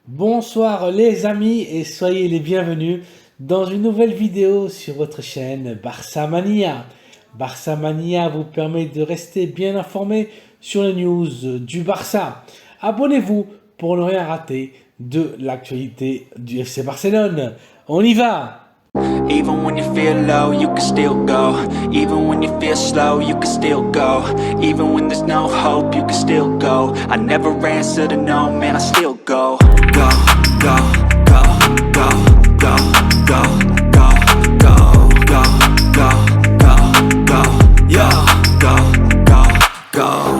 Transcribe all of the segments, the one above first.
Bonsoir les amis et soyez les bienvenus dans une nouvelle vidéo sur votre chaîne Barça Mania. Barça Mania vous permet de rester bien informé sur les news du Barça. Abonnez-vous pour ne rien rater de l'actualité du FC Barcelone. On y va! Even when you feel low, you can still go. Even when you feel slow, you can still go. Even when there's no hope, you can still go. I never answer to no, man, I still go. Go, go, go, go, go, go, go, go, go, go, go, go, yo, go, go, go.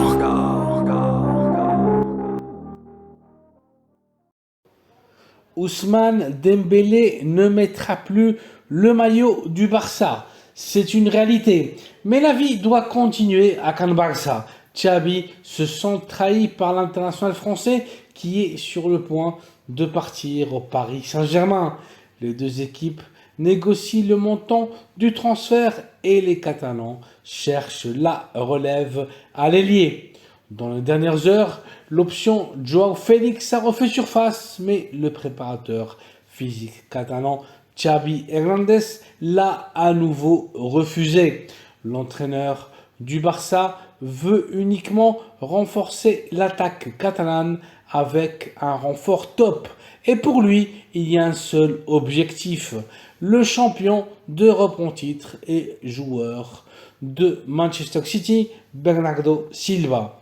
Ousmane Dembélé ne mettra plus le maillot du Barça. C'est une réalité. Mais la vie doit continuer à Can Barça. Xavi se sent trahi par l'international français qui est sur le point de partir au Paris Saint-Germain. Les deux équipes négocient le montant du transfert et les Catalans cherchent la relève à l'ailier. Dans les dernières heures, l'option Joao Félix a refait surface, mais le préparateur physique catalan Xavi Hernandez l'a à nouveau refusé. L'entraîneur du Barça veut uniquement renforcer l'attaque catalane avec un renfort top. Et pour lui, il y a un seul objectif, le champion d'Europe en titre et joueur de Manchester City, Bernardo Silva.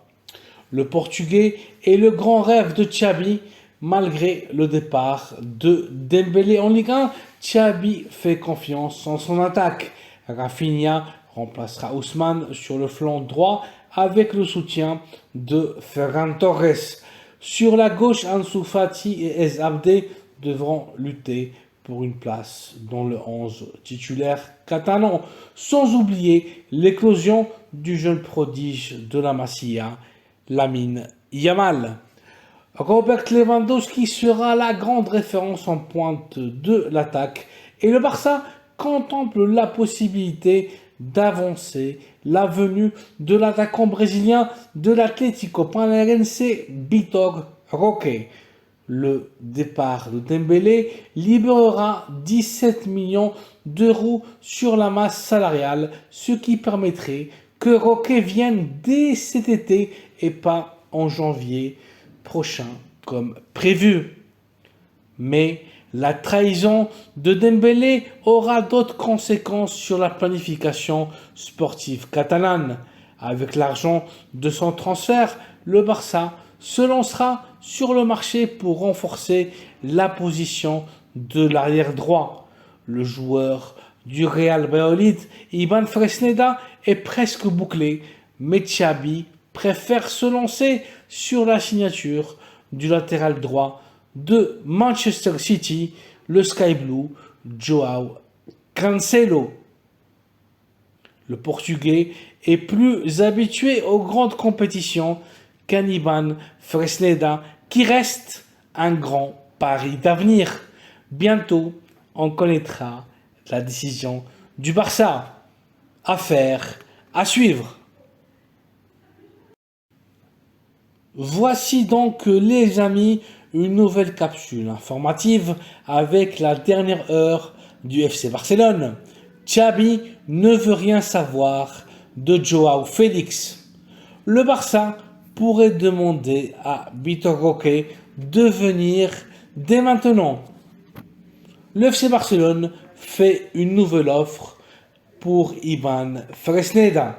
Le Portugais est le grand rêve de Xavi. Malgré le départ de Dembélé en Ligue 1, Xavi fait confiance en son attaque. Rafinha remplacera Ousmane sur le flanc droit avec le soutien de Ferran Torres. Sur la gauche, Ansu Fati et Ez Abde devront lutter pour une place dans le 11 titulaire catalan, sans oublier l'éclosion du jeune prodige de la Masia, Lamine Yamal. Robert Lewandowski sera la grande référence en pointe de l'attaque et le Barça contemple la possibilité d'avancer la venue de l'attaquant brésilien de l'Atlético Paranaense Vitor Roque. Le départ de Dembélé libérera 17 millions d'euros sur la masse salariale, ce qui permettrait que Roque vienne dès cet été et pas en janvier prochain comme prévu. Mais la trahison de Dembélé aura d'autres conséquences sur la planification sportive catalane. Avec l'argent de son transfert, le Barça se lancera sur le marché pour renforcer la position de l'arrière droit. Le joueur du Real Valladolid, Ivan Fresneda, est presque bouclé, mais Xavi préfère se lancer sur la signature du latéral droit de Manchester City, le Sky Blue, Joao Cancelo. Le Portugais est plus habitué aux grandes compétitions qu'Ivan Fresneda, qui reste un grand pari d'avenir. Bientôt, on connaîtra la décision du Barça. Affaire à suivre. Voici donc les amis une nouvelle capsule informative avec la dernière heure du FC Barcelone. Xavi ne veut rien savoir de Joao Félix. Le Barça pourrait demander à Vitor Roque de venir dès maintenant. Le FC Barcelone fait une nouvelle offre pour Ivan Fresneda.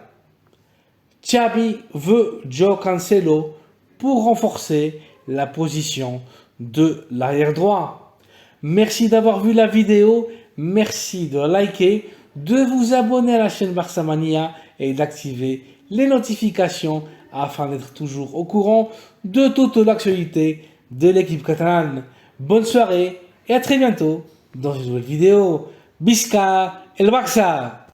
Xavi veut Joao Cancelo pour renforcer la position de l'arrière droit. Merci d'avoir vu la vidéo, merci de liker, de vous abonner à la chaîne Barça Mania et d'activer les notifications afin d'être toujours au courant de toute l'actualité de l'équipe catalane. Bonne soirée et à très bientôt dans une nouvelle vidéo. Visca el Barça!